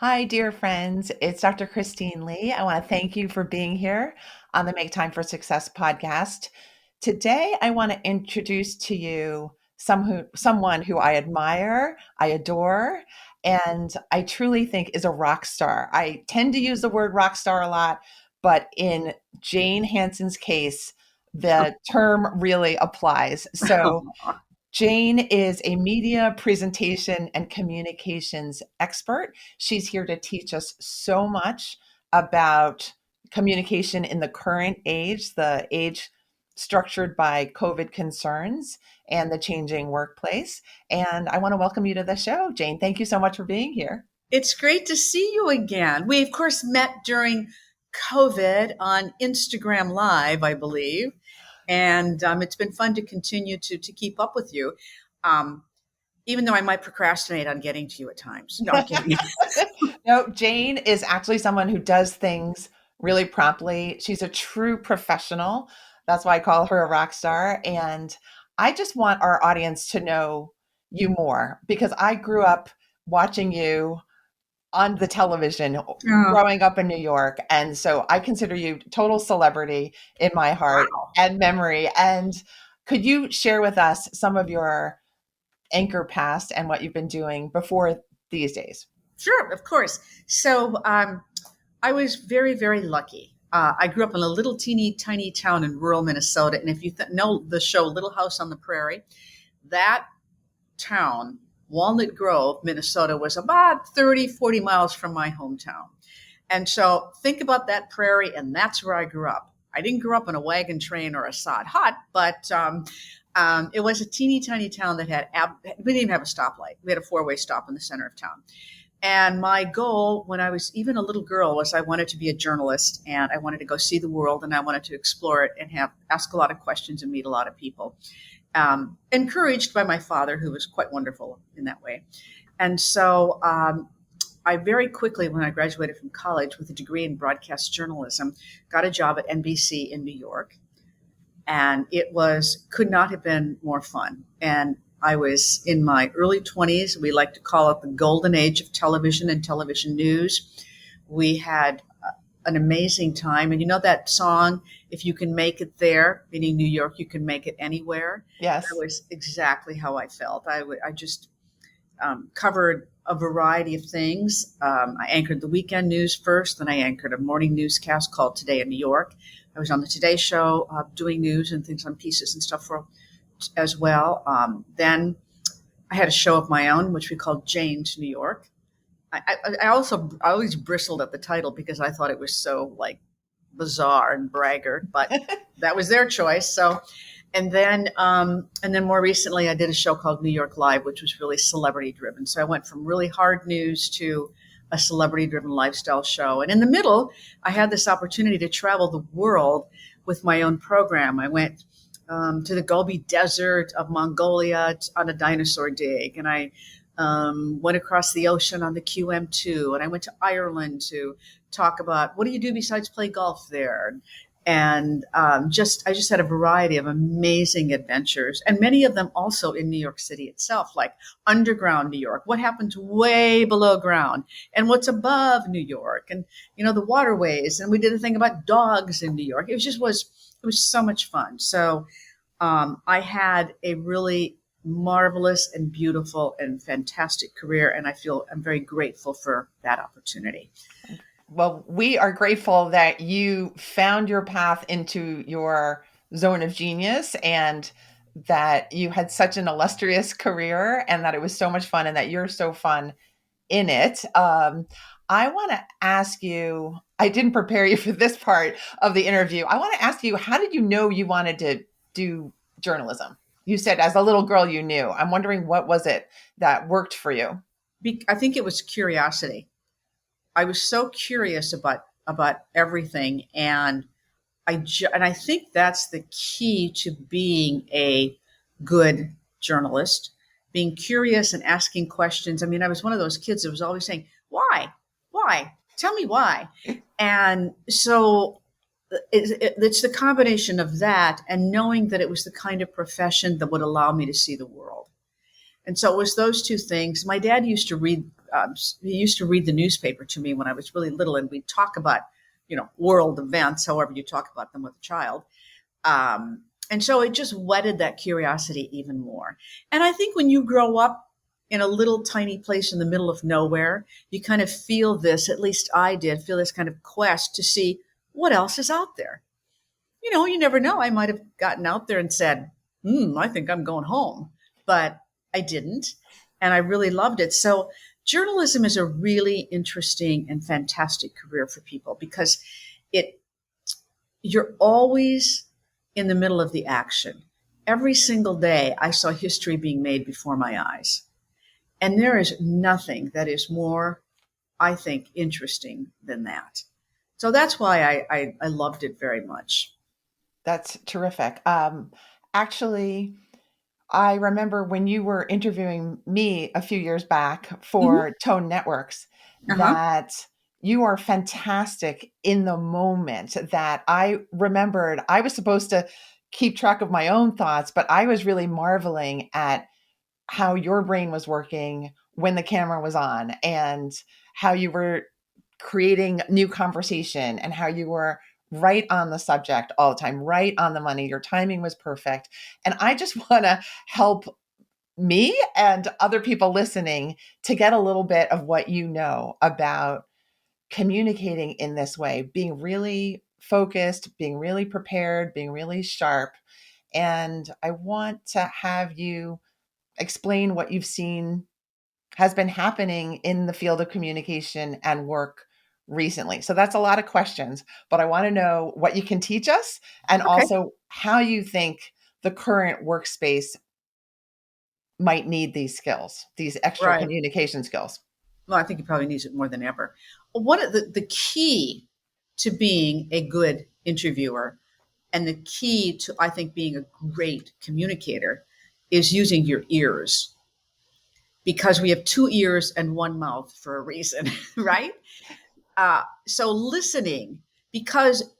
Hi, dear friends. It's Dr. Christine Lee. I want to thank you for being here on the Make Time for Success podcast. Today, I want to introduce to you someone who I admire, I adore, and I truly think is a rock star. I tend to use the word rock star a lot, but in Jane Hanson's case, the term really applies. So, Jane is a media presentation and communications expert. She's here to teach us so much about communication in the current age, the age structured by COVID concerns and the changing workplace. And I want to welcome you to the show, Jane. Thank you so much for being here. It's great to see you again. We, of course, met during COVID on Instagram Live, I believe. And it's been fun to continue to keep up with you, um, even though I might procrastinate on getting to you at times. No, I'm kidding. No, Jane is actually someone who does things really promptly. She's a true professional. That's why I call her a rock star. And I just want our audience to know you more because I grew up watching you on the television Oh, growing up in New York. And so I consider you total celebrity in my heart wow. and memory. And could you share with us some of your anchor past and what you've been doing before these days? Sure, of course. So I was very, very lucky. I grew up in a little teeny tiny town in rural Minnesota. And if you know the show Little House on the Prairie, that town, Walnut Grove, Minnesota, was about 30, 40 miles from my hometown. And so think about that prairie, and that's where I grew up. I didn't grow up in a wagon train or a sod hut, but it was a teeny tiny town that we didn't even have a stoplight. We had a four-way stop in the center of town. And my goal when I was even a little girl was I wanted to be a journalist and I wanted to go see the world and I wanted to explore it and ask a lot of questions and meet a lot of people. Encouraged by my father, who was quite wonderful in that way. And so I very quickly, when I graduated from college with a degree in broadcast journalism, got a job at NBC in New York. And it could not have been more fun. And I was in my early 20s. We like to call it the golden age of television and television news. We had an amazing time. And you know that song, If You Can Make It There, meaning New York, you can make it anywhere. That Yes. was exactly how I felt. I just covered a variety of things. I anchored the weekend news first, then I anchored a morning newscast called Today in New York. I was on the Today Show doing news and things on pieces and stuff as well. Then I had a show of my own, which we called Jane's New York. I always bristled at the title because I thought it was so like bizarre and braggart, but that was their choice. So, and then more recently, I did a show called New York Live, which was really celebrity driven. So I went from really hard news to a celebrity driven lifestyle show. And in the middle, I had this opportunity to travel the world with my own program. I went to the Gobi Desert of Mongolia on a dinosaur dig, and I went across the ocean on the QM2, and I went to Ireland to talk about what do you do besides play golf there. And I just had a variety of amazing adventures, and many of them also in New York City itself, like underground New York, what happens way below ground, and what's above New York, and the waterways. And we did a thing about dogs in New York. It was so much fun. So I had a really marvelous and beautiful and fantastic career, and I'm very grateful for that opportunity. Well, we are grateful that you found your path into your zone of genius and that you had such an illustrious career and that it was so much fun and that you're so fun in it. I want to ask you, I didn't prepare you for this part of the interview. I want to ask you, how did you know you wanted to do journalism? You said as a little girl you knew. I'm wondering what was it that worked for you? I think it was curiosity. I was so curious about everything, and I think that's the key to being a good journalist, being curious and asking questions. I mean, I was one of those kids that was always saying, "Why? Why? Tell me why." And so it's the combination of that and knowing that it was the kind of profession that would allow me to see the world. And so it was those two things. My dad used to read he used to read the newspaper to me when I was really little, and we'd talk about, world events, however you talk about them with a child. And so it just whetted that curiosity even more. And I think when you grow up in a little tiny place in the middle of nowhere, you kind of feel this, at least I did, feel this kind of quest to see what else is out there. You never know. I might have gotten out there and said, I think I'm going home, but I didn't. And I really loved it. So journalism is a really interesting and fantastic career for people because it, you're always in the middle of the action. Every single day, I saw history being made before my eyes. And there is nothing that is more, I think, interesting than that. So that's why I loved it very much. That's terrific. Actually, I remember when you were interviewing me a few years back Mm-hmm. for Tone Networks Uh-huh. that you are fantastic in the moment. That I remembered I was supposed to keep track of my own thoughts, but I was really marveling at how your brain was working when the camera was on and how you were creating new conversation and how you were right on the subject all the time, right on the money. Your timing was perfect. And I just want to help me and other people listening to get a little bit of what you know about communicating in this way, being really focused, being really prepared, being really sharp. And I want to have you explain what you've seen has been happening in the field of communication and work recently. So that's a lot of questions, but I want to know what you can teach us and Okay. also how you think the current workspace might need these skills, these extra Right. communication skills. Well, I think he probably needs it more than ever. One of the key to being a good interviewer and the key to, I think, being a great communicator is using your ears because we have two ears and one mouth for a reason, right? So listening, because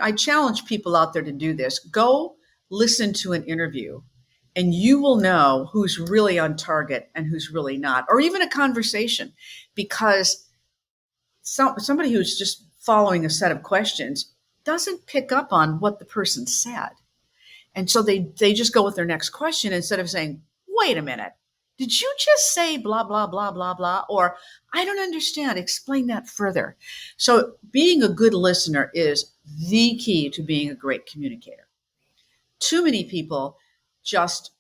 I challenge people out there to do this. Go listen to an interview, and you will know who's really on target and who's really not, or even a conversation, because somebody who's just following a set of questions doesn't pick up on what the person said. And so they just go with their next question instead of saying, wait a minute, did you just say blah, blah, blah, blah, blah? Or I don't understand. Explain that further. So being a good listener is the key to being a great communicator. Too many people just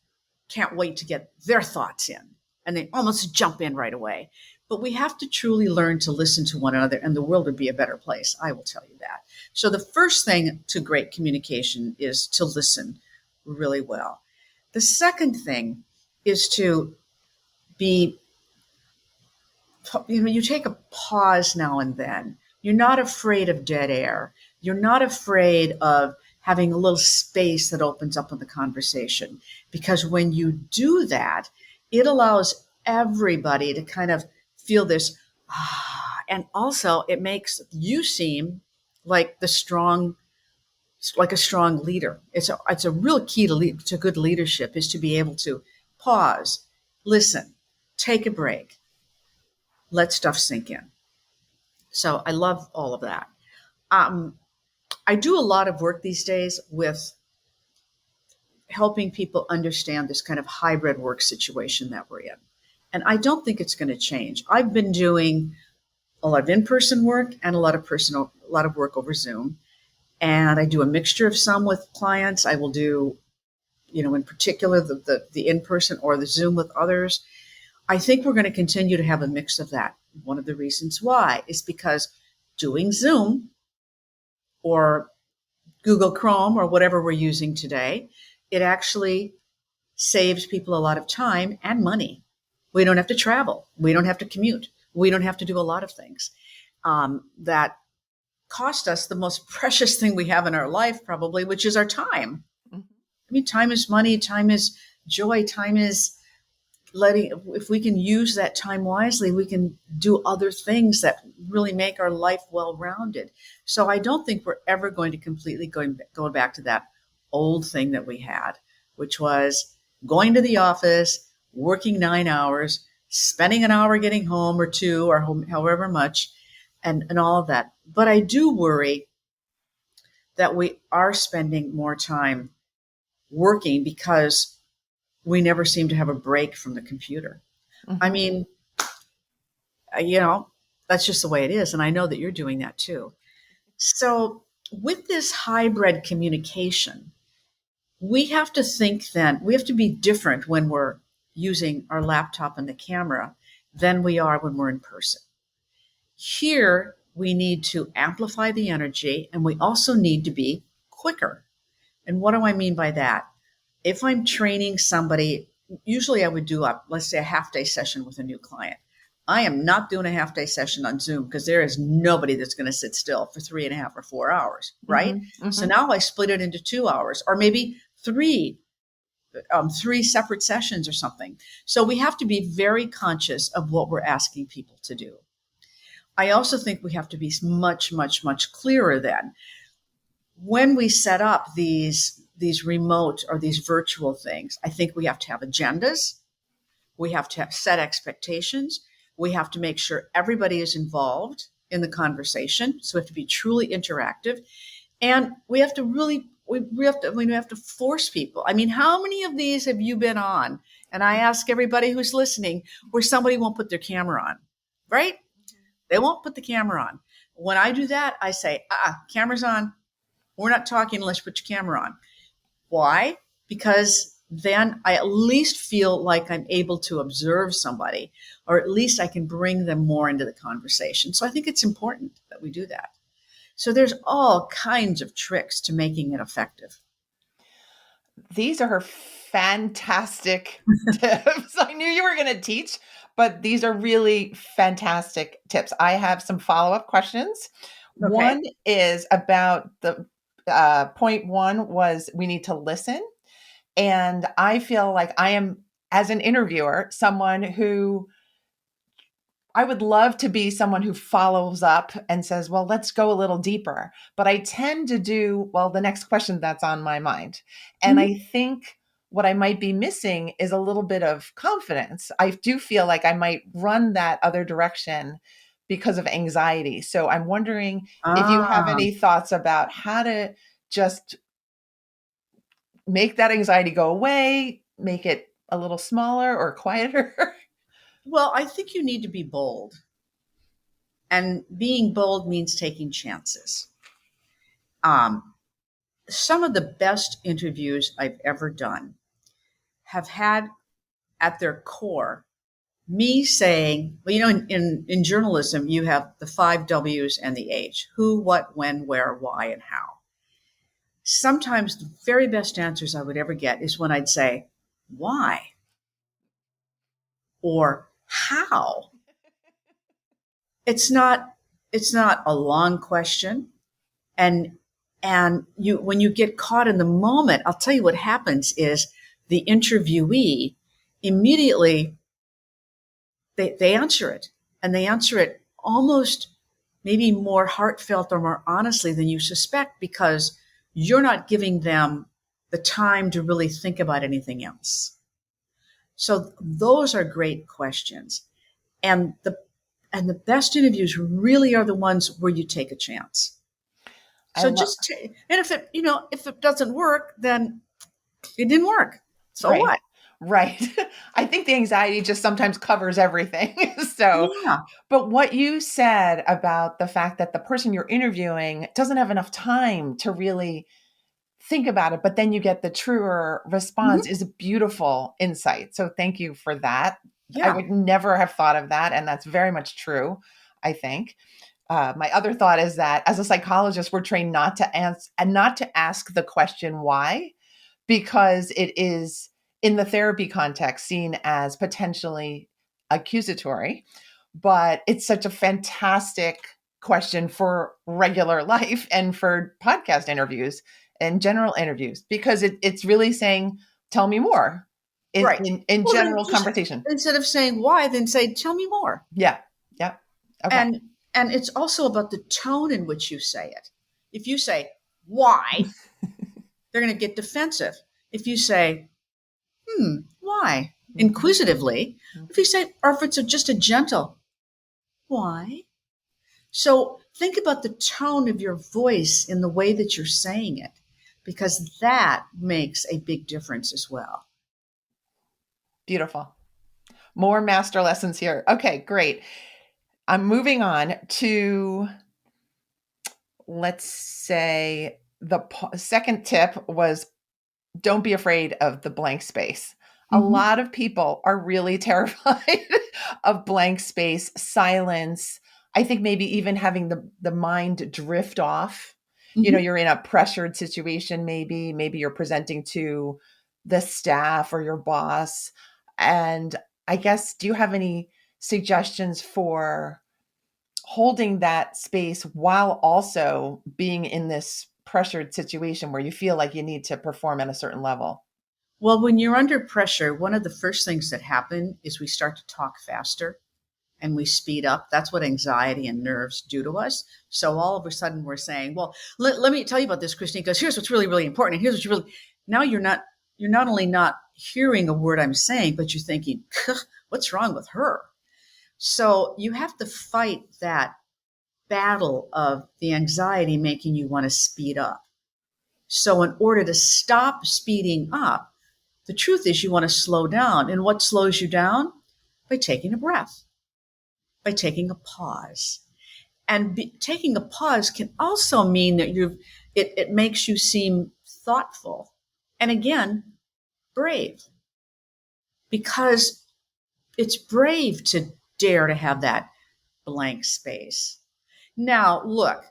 can't wait to get their thoughts in and they almost jump in right away. But we have to truly learn to listen to one another, and the world would be a better place. I will tell you that. So, the first thing to great communication is to listen really well. The second thing is to be, you take a pause now and then. You're not afraid of dead air. You're not afraid of having a little space that opens up in the conversation. Because when you do that, it allows everybody to kind of feel this, and also it makes you seem like like a strong leader. It's a real key to good leadership is to be able to pause, listen, take a break, let stuff sink in. So I love all of that. Um, I do a lot of work these days with helping people understand this kind of hybrid work situation that we're in. And I don't think it's going to change. I've been doing a lot of in-person work and a lot of work over Zoom. And I do a mixture of some with clients. I will do, in particular the in-person or the Zoom with others. I think we're going to continue to have a mix of that. One of the reasons why is because doing Zoom or Google Chrome or whatever we're using today, it actually saves people a lot of time and money. We don't have to travel. We don't have to commute. We don't have to do a lot of things that cost us the most precious thing we have in our life, probably, which is our time. Mhm. I mean, time is money, time is joy, time is if we can use that time wisely, we can do other things that really make our life well rounded. So I don't think we're ever going to completely go back to that old thing that we had, which was going to the office, working 9 hours, spending an hour getting home or two or however much and all of that. But I do worry that we are spending more time working because we never seem to have a break from the computer. I Mhm. mean, you know, that's just the way it is. And I know that you're doing that too. So, with this hybrid communication, we have to think then, we have to be different when we're using our laptop and the camera than we are when we're in person. Here, we need to amplify the energy and we also need to be quicker. And what do I mean by that? If I'm training somebody, usually I would do let's say a half day session with a new client. I am not doing a half day session on Zoom because there is nobody that's going to sit still for 3.5 or 4 hours, right? Mhm. So Mhm. now I split it into 2 hours or maybe three separate sessions or something. So we have to be very conscious of what we're asking people to do. I also think we have to be much, much, much clearer then when we set up these remote or these virtual things. I think we have to have agendas. We have to have set expectations. We have to make sure everybody is involved in the conversation. So we have to be truly interactive. And we have to really we have to force people. I mean, how many of these have you been on? And I ask everybody who's listening where somebody won't put their camera on, right? They won't put the camera on. When I do that, I say, camera's on. We're not talking unless you put your camera on. Why? Because then I at least feel like I'm able to observe somebody, or at least I can bring them more into the conversation. So I think it's important that we do that. So there's all kinds of tricks to making it effective. These are fantastic tips. I knew you were going to teach, but these are really fantastic tips. I have some follow-up questions. Okay. One is about the point one was we need to listen. And I feel like I am, as an interviewer, someone who I would love to be someone who follows up and says, well, let's go a little deeper. But I tend to do, well, the next question that's on my mind. And Mhm. I think what I might be missing is a little bit of confidence. I do feel like I might run that other direction because of anxiety. So I'm wondering if you have Ah, any thoughts about how to just make that anxiety go away, make it a little smaller or quieter. well, I think you need to be bold. And being bold means taking chances. Um, some of the best interviews I've ever done have had at their core me saying, well, in journalism, you have the five W's and the H: who, what, when, where, why, and how. Sometimes the very best answers I would ever get is when I'd say, why or how. It's not, it's not a long question. And, and you, when you get caught in the moment, I'll tell you what happens is the interviewee immediately they answer it, and they answer it almost maybe more heartfelt or more honestly than you suspect because you're not giving them the time to really think about anything else. So those are great questions. And the best interviews really are the ones where you take a chance. I So love and if it doesn't work, then it didn't work. So right. what? Right. I think the anxiety just sometimes covers everything. So, Yeah. but what you said about the fact that the person you're interviewing doesn't have enough time to really think about it, but then you get the truer response Mhm. is a beautiful insight. So, thank you for that. I Yeah. would never have thought of that. And that's very much true, I think. My other thought is that as a psychologist, we're trained not to answer and not to ask the question why, because it is in the therapy context seen as potentially accusatory. But it's such a fantastic question for regular life and for podcast interviews and general interviews because it's really saying, tell me more Right. in Well, then general just conversation. instead of saying why, then say, tell me more. Yeah. Yeah. Okay. And and it's also about the tone in which you say it. If you say why, they're going to get defensive. If you say, why? Mhm. inquisitively. Mhm. If you say, or if it's just a gentle, why? So think about the tone of your voice in the way that you're saying it, because that makes a big difference as well. Beautiful. More master lessons here. Okay, great. I'm moving on to, let's say, the second tip was don't be afraid of the blank space. A Mm-hmm. lot of people are really terrified of blank space, silence. I think maybe even having the mind drift off. You know, Mm-hmm. you're in a pressured situation, maybe you're presenting to the staff or your boss. And I guess, do you have any suggestions for holding that space while also being in this pressured situation where you feel like you need to perform at a certain level? Well, when you're under pressure, one of the first things that happen is we start to talk faster and we speed up. That's what anxiety and nerves do to us. So all of a sudden we're saying, well, let me tell you about this, Christine, because here's what's really, really important. And here's what you really, now you're not only not hearing a word I'm saying, but you're thinking, what's wrong with her? So you have to fight that battle of the anxiety making you want to speed up. So in order to stop speeding up, the truth is you want to slow down. And what slows you down? By taking a breath, by taking a pause. And taking a pause can also mean that it makes you seem thoughtful. And again, brave, because it's brave to dare to have that blank space. Now, look,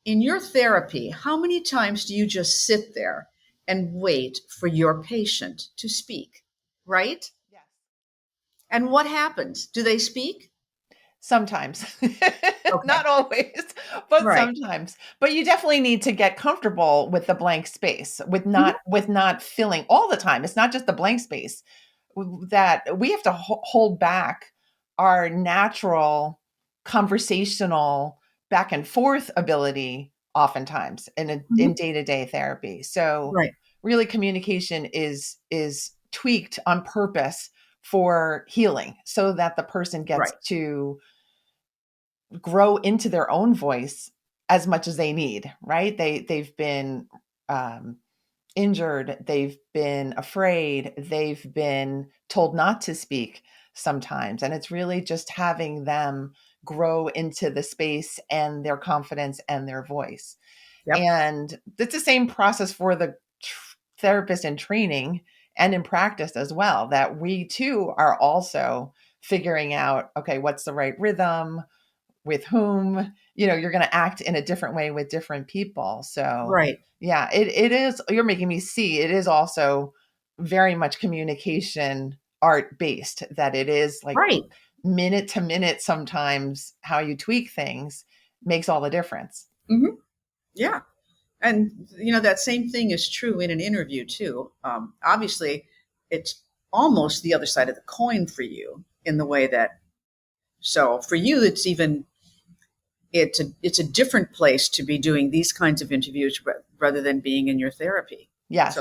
in your therapy, how many times do you just sit there and wait for your patient to speak? Right? Yes. And what happens? Do they speak? Sometimes. Okay. Not always, but Right. sometimes. But you definitely need to get comfortable with the blank space, Mhm. with not filling all the time. It's not just the blank space that we have to hold back our natural conversational back and forth ability oftentimes in Mhm. day-to-day therapy. So Right. really communication is tweaked on purpose for healing so that the person gets Right. to grow into their own voice as much as they need, right? They've been um, injured, they've been afraid, they've been told not to speak sometimes, and it's really just having them grow into the space and their confidence and their voice. Yep. And it's the same process for the therapist in training and in practice as well, that we too are also figuring out, okay, what's the right rhythm, with whom, you're going to act in a different way with different people. So Right. yeah, it is, you're making me see it is also very much communication art based, that it is like Right. minute to minute, sometimes how you tweak things makes all the difference. Hmm. Yeah. And that same thing is true in an interview too. Obviously, it's almost the other side of the coin for you in the way that. So for you, it's a different place to be doing these kinds of interviews rather than being in your therapy. So Yes.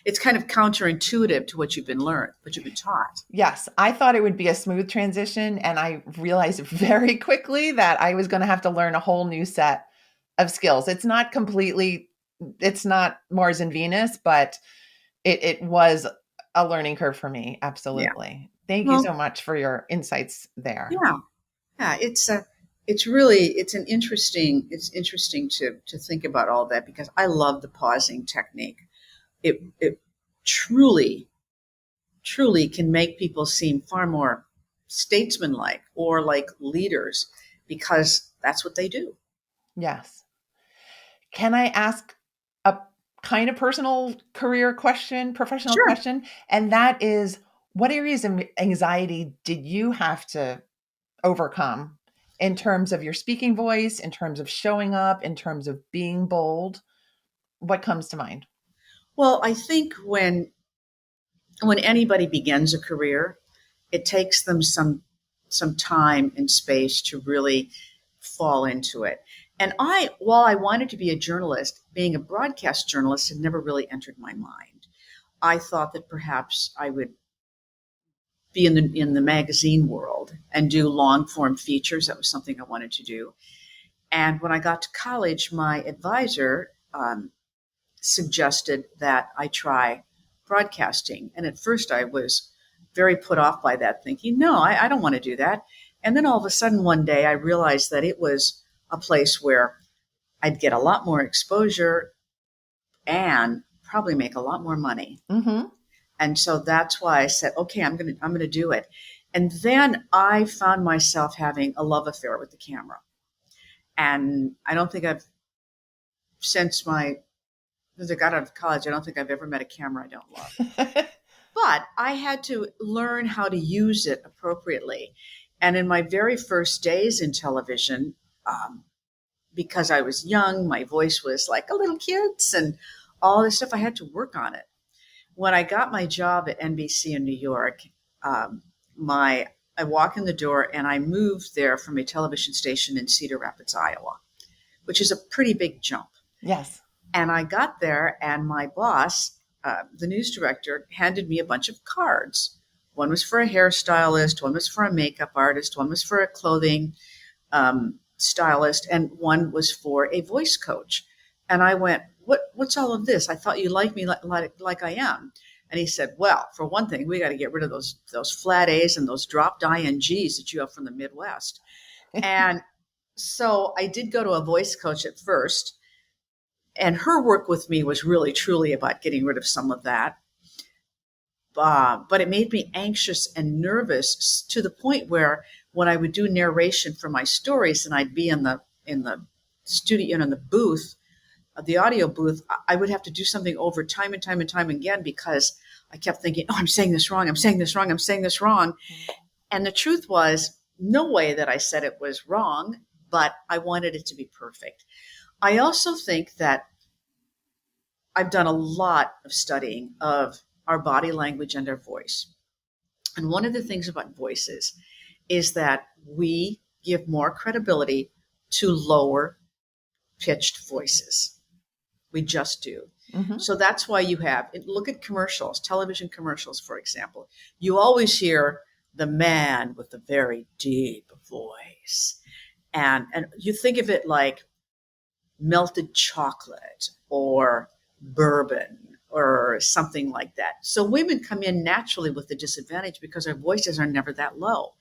it's kind of counterintuitive to what you've been taught. Yes, I thought it would be a smooth transition, and I realized very quickly that I was going to have to learn a whole new set of skills. It's not Mars and Venus, but it was a learning curve for me. Yeah. Absolutely. Thank you so Well, much for your insights there. yeah. Yeah, it's interesting to think about all that because I love the pausing technique. It truly can make people seem far more statesmanlike or like leaders because that's what they do. Yes. Can I ask a kind of personal career question, professional Sure. question? And that is, what areas of anxiety did you have to overcome in terms of your speaking voice, in terms of showing up, in terms of being bold? What comes to mind? Well, I think when anybody begins a career, it takes them some time and space to really fall into it. And while I wanted to be a journalist, being a broadcast journalist had never really entered my mind. I thought that perhaps I would be in the magazine world and do long form features. That was something I wanted to do. And when I got to college, my advisor suggested that I try broadcasting. And at first, I was very put off by that, thinking, no, I don't want to do that. And then all of a sudden, one day, I realized that it was a place where I'd get a lot more exposure and probably make a lot more money. Mm-hmm. And so that's why I said, okay, I'm gonna do it. And then I found myself having a love affair with the camera. And I don't think I've since I got out of college, I don't think I've ever met a camera I don't love. But I had to learn how to use it appropriately. And in my very first days in television, because I was young, my voice was like a little kid's and all this stuff, I had to work on it. When I got my job at NBC in New York, my I walk in the door and I moved there from a television station in Cedar Rapids, Iowa, which is a pretty big jump. Yes. And I got there, and my boss, the news director, handed me a bunch of cards. One was for a hairstylist, one was for a makeup artist, one was for a clothing stylist, and one was for a voice coach. And I went, what's all of this? I thought you liked me like I am. And he said, well, for one thing, we got to get rid of those flat A's and those dropped INGs that you have from the Midwest. And so I did go to a voice coach at first, and her work with me was really truly about getting rid of some of that. But it made me anxious and nervous to the point where when I would do narration for my stories and I'd be in the studio and in the booth, the audio booth, I would have to do something over time and time and time again because I kept thinking, oh, I'm saying this wrong. I'm saying this wrong. I'm saying this wrong. And the truth was, no way that I said it was wrong, but I wanted it to be perfect. I also think that I've done a lot of studying of our body language and our voice. And one of the things about voices is that we give more credibility to lower pitched voices. We just do. Mm-hmm. So that's why look at commercials, television commercials, for example. You always hear the man with the very deep voice. And you think of it like melted chocolate or bourbon or something like that. So women come in naturally with the disadvantage because our voices are never that low.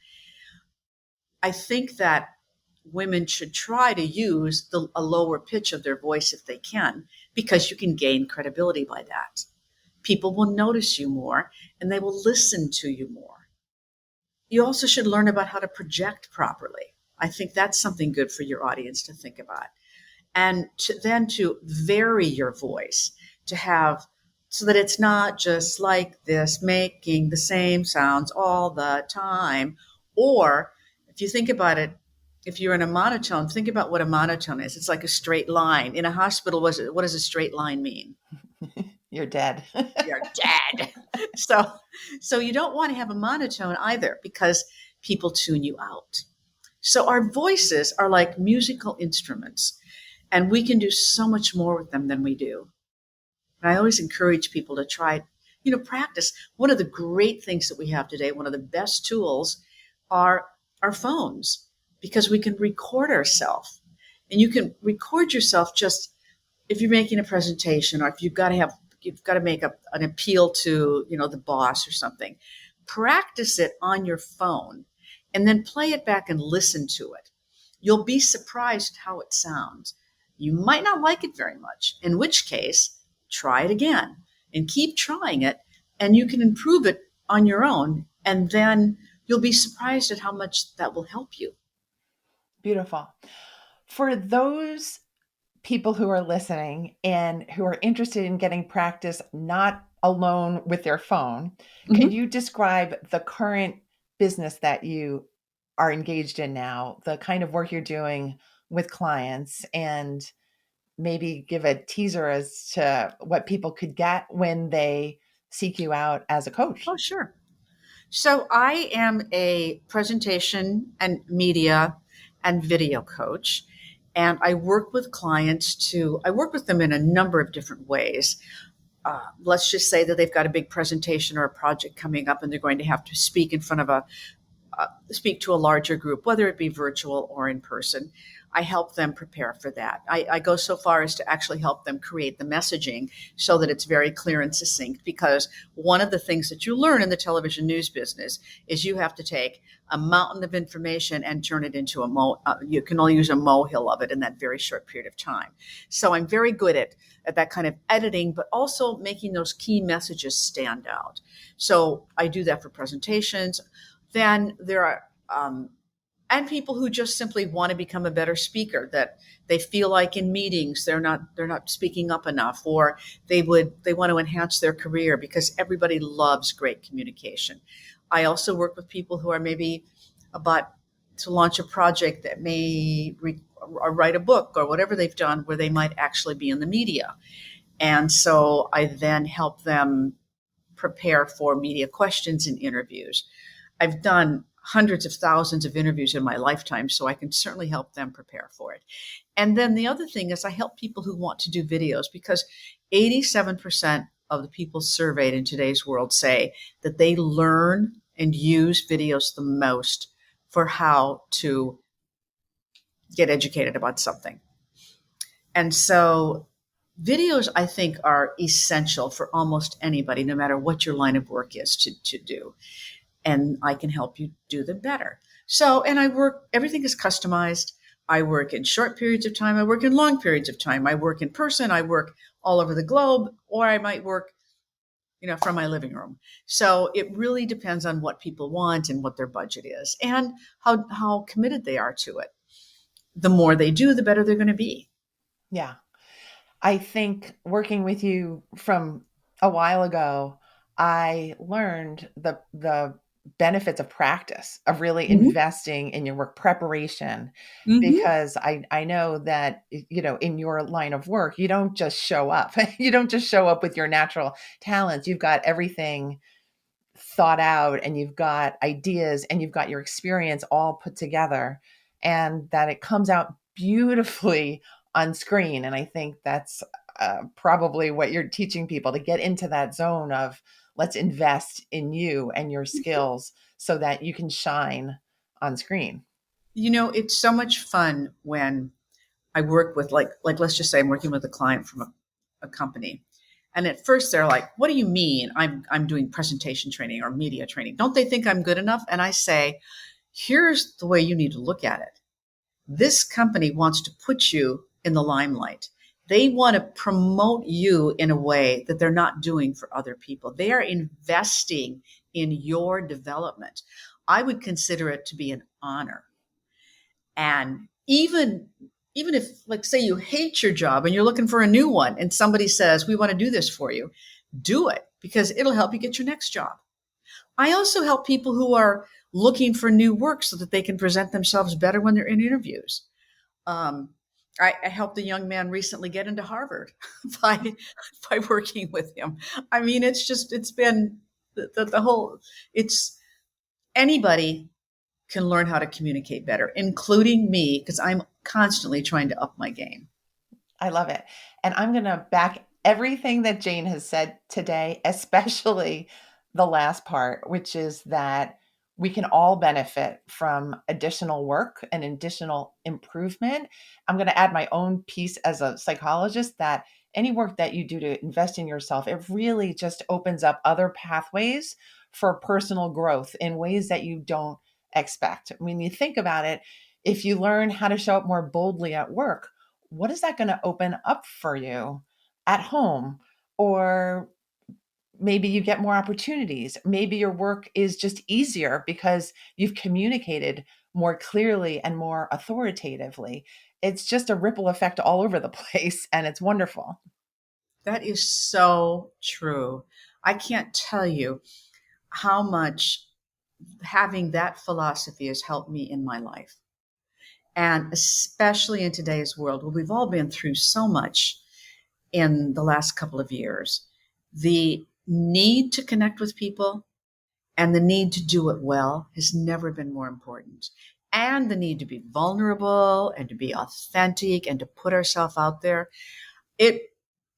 I think that women should try to use a lower pitch of their voice if they can, because you can gain credibility by that. People will notice you more and they will listen to you more. You also should learn about how to project properly. I think that's something good for your audience to think about. And then to vary your voice, to have so that it's not just like this, making the same sounds all the time. Or if you think about it, if you're in a monotone, think about what a monotone is. It's like a straight line. In a hospital, what does a straight line mean? You're dead. You're dead. So you don't want to have a monotone either because people tune you out. So our voices are like musical instruments, and we can do so much more with them than we do. And I always encourage people to try, practice. One of the great things that we have today, one of the best tools are our phones, because we can record ourselves. And you can record yourself just if you're making a presentation or if you've got to make an appeal to, the boss or something. Practice it on your phone and then play it back and listen to it. You'll be surprised how it sounds. You might not like it very much, in which case, try it again and keep trying it, and you can improve it on your own. And then you'll be surprised at how much that will help you. Beautiful. For those people who are listening and who are interested in getting practice not alone with their phone, can you describe the current business that you are engaged in now, the kind of work you're doing with clients, and maybe give a teaser as to what people could get when they seek you out as a coach? Oh, sure. So I am a presentation and media and video coach. And I work with clients I work with them in a number of different ways. let's just say that they've got a big presentation or a project coming up and they're going to have to speak in front of speak to a larger group, whether it be virtual or in person. I help them prepare for that. I go so far as to actually help them create the messaging so that it's very clear and succinct. Because one of the things that you learn in the television news business is you have to take a mountain of information and turn it into you can only use a molehill of it in that very short period of time. So I'm very good at that kind of editing, but also making those key messages stand out. So I do that for presentations. Then there are and people who just simply want to become a better speaker, that they feel like in meetings they're not speaking up enough, or they want to enhance their career, because everybody loves great communication. I also work with people who are maybe about to launch a project that may or write a book or whatever they've done, where they might actually be in the media. And so I then help them prepare for media questions and interviews. I've done hundreds of thousands of interviews in my lifetime, so I can certainly help them prepare for it. And then the other thing is I help people who want to do videos, because 87% of the people surveyed in today's world say that they learn and use videos the most for how to get educated about something. And so videos, I think, are essential for almost anybody, no matter what your line of work is, to do. And I can help you do them better. So, and everything is customized. I work in short periods of time. I work in long periods of time. I work in person. I work all over the globe, or I might work, from my living room. So it really depends on what people want and what their budget is and how committed they are to it. The more they do, the better they're going to be. Yeah. I think working with you from a while ago, I learned the benefits of practice, of really Mm-hmm. investing in your work preparation, Mm-hmm. because I know that, in your line of work, you don't just show up. You don't just show up with your natural talents. You've got everything thought out, and you've got ideas, and you've got your experience all put together, and that it comes out beautifully on screen. And I think that's probably what you're teaching people, to get into that zone of, let's invest in you and your skills so that you can shine on screen. It's so much fun when I work with, like let's just say I'm working with a client from a company. And at first they're like, "What do you mean I'm doing presentation training or media training? Don't they think I'm good enough?" And I say, "Here's the way you need to look at it. This company wants to put you in the limelight. They want to promote you in a way that they're not doing for other people. They are investing in your development. I would consider it to be an honor. And even if, like, say you hate your job and you're looking for a new one, and somebody says, 'We want to do this for you,' do it, because it'll help you get your next job." I also help people who are looking for new work so that they can present themselves better when they're in interviews. Um, I helped a young man recently get into Harvard by working with him. I mean, it's been the whole, it's anybody can learn how to communicate better, including me, because I'm constantly trying to up my game. I love it. And I'm going to back everything that Jane has said today, especially the last part, which is that we can all benefit from additional work and additional improvement. I'm going to add my own piece as a psychologist, that any work that you do to invest in yourself, it really just opens up other pathways for personal growth in ways that you don't expect. When you think about it, if you learn how to show up more boldly at work, what is that going to open up for you at home? Or maybe you get more opportunities. Maybe your work is just easier because you've communicated more clearly and more authoritatively. It's just a ripple effect all over the place, and it's wonderful. That is so true. I can't tell you how much having that philosophy has helped me in my life. And especially in today's world, where we've all been through so much in the last couple of years, the need to connect with people and the need to do it well has never been more important. And the need to be vulnerable and to be authentic and to put ourselves out there. It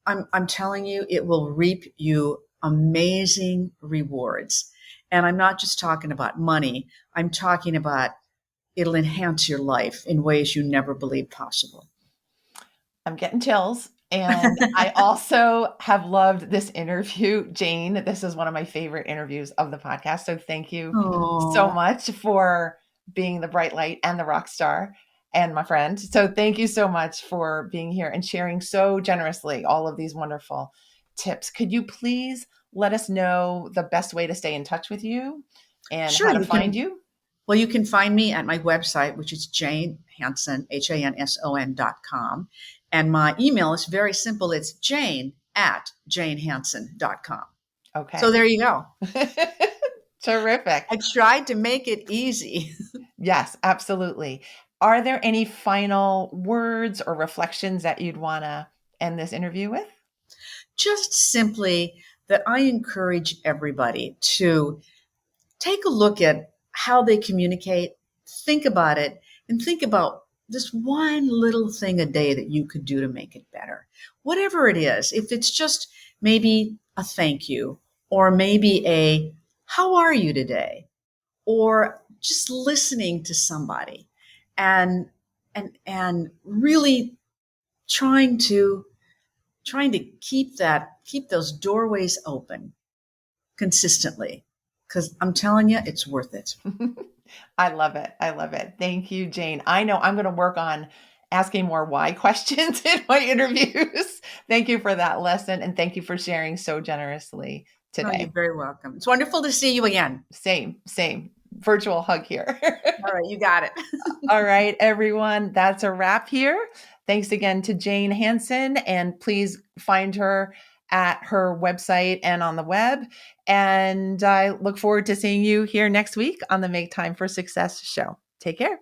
I'm telling you, it will reap you amazing rewards. And I'm not just talking about money. I'm talking about it'll enhance your life in ways you never believed possible. I'm getting chills. And I also have loved this interview, Jane. This is one of my favorite interviews of the podcast. So thank you so Oh, much for being the bright light and the rock star and my friend. So thank you so much for being here and sharing so generously all of these wonderful tips. Could you please let us know the best way to stay in touch with you and sure. how to You find can, you? well, you can find me at my website, which is Jane Hanson, Hanson.com. And my email is very simple. It's jane@janehanson.com. So Okay. there you go. Terrific. I tried to make it easy. Yes, absolutely. Are there any final words or reflections that you'd want to end this interview with? Just simply that I encourage everybody to take a look at how they communicate, think about it, and think about this one little thing a day that you could do to make it better. Whatever it is, if it's just maybe a thank you, or maybe a how are you today, or just listening to somebody and and really trying to keep those doorways open consistently, because I'm telling you, it's worth it. I love it. I love it. Thank you, Jane. I know I'm going to work on asking more why questions in my interviews. Thank you for that lesson. And thank you for sharing so generously Oh, you're today. very welcome. It's wonderful to see you again. Same, same. Virtual hug here. All right, you got it. All right, everyone. That's a wrap here. Thanks again to Jane Hanson. And please find her at her website and on the web. And I look forward to seeing you here next week on the Make Time for Success show. Take care.